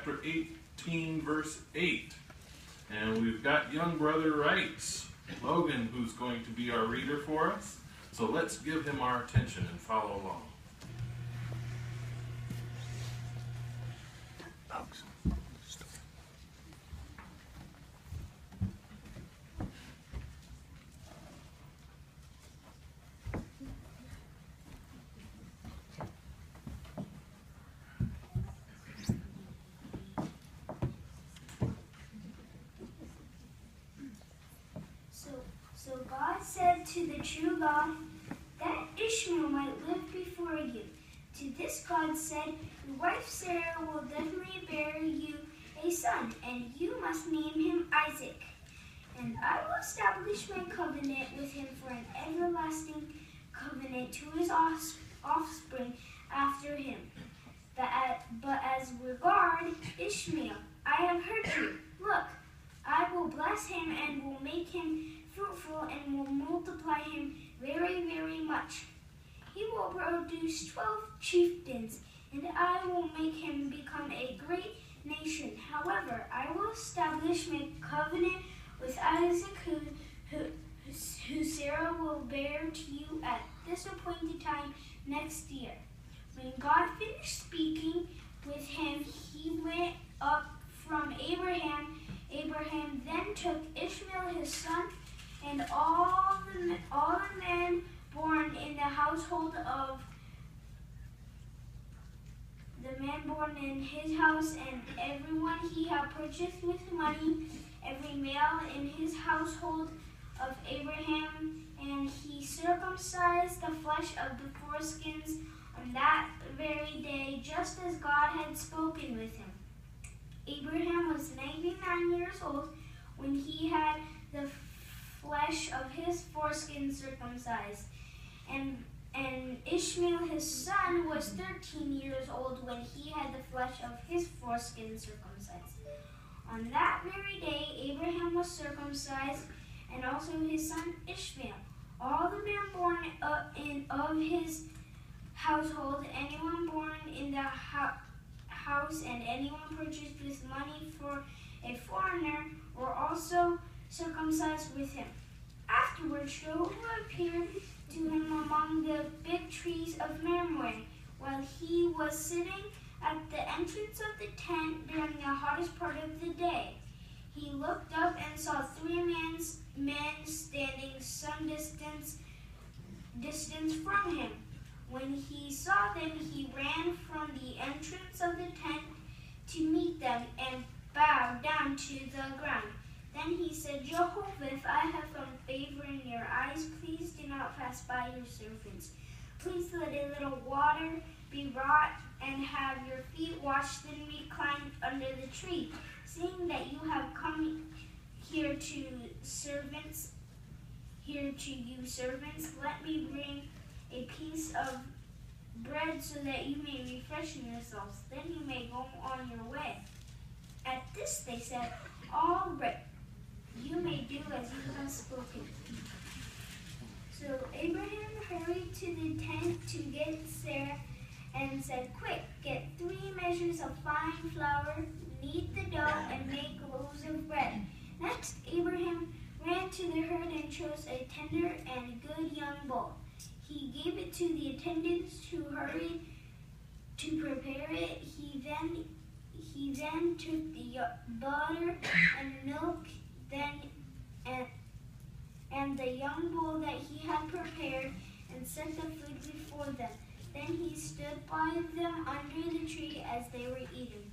chapter 18, verse 8. And we've got young brother Wrights, Logan, who's going to be our reader for us. So let's give him our attention and follow along. So God said to the true God that Ishmael might live before you. To this God said, your wife Sarah will definitely bear you a son, and you must name him Isaac. And I will establish my covenant with him for an everlasting covenant to his offspring after him. But as regard Ishmael, I have heard you. Look, I will bless him and will make him fruitful and will multiply him very, very much. He will produce 12 chieftains, and I will make him become a great nation. However, I will establish my covenant with Isaac, who Sarah will bear to you at this appointed time next year. When God finished speaking with him, he went up from Abraham. Abraham then took Ishmael his son, and all the men born in the household of the man born in his house, and everyone he had purchased with money, every male in his household of Abraham, and he circumcised the flesh of the foreskins on that very day, just as God had spoken with him. Abraham was 99 years old when he had the flesh of his foreskin circumcised, and Ishmael his son was 13 years old when he had the flesh of his foreskin circumcised. On that very day Abraham was circumcised, and also his son Ishmael. All the men born of his household, anyone born in the house, and anyone purchased with money for a foreigner, were also circumcised with him. Afterwards, Jehovah appeared to him among the big trees of Mamre, while he was sitting at the entrance of the tent during the hottest part of the day. He looked up and saw three men standing some distance from him. When he saw them, he ran from the entrance of the tent to meet them and bowed down to the ground. Then he said, Jehovah, if I have found favor in your eyes, please do not pass by your servants. Please let a little water be brought and have your feet washed, then recline under the tree. Seeing that you have come here to you servants, let me bring a piece of bread so that you may refreshen yourselves. Then you may go on your way. At this they said, all right, you may do as you have spoken. So Abraham hurried to the tent to get Sarah and said, quick, get 3 measures of fine flour, knead the dough, and make loaves of bread. Next, Abraham ran to the herd and chose a tender and good young bull. He gave it to the attendants who hurried to prepare it. He then took the butter and milk and the young bull that he had prepared and set the food before them. Then he stood by them under the tree as they were eating.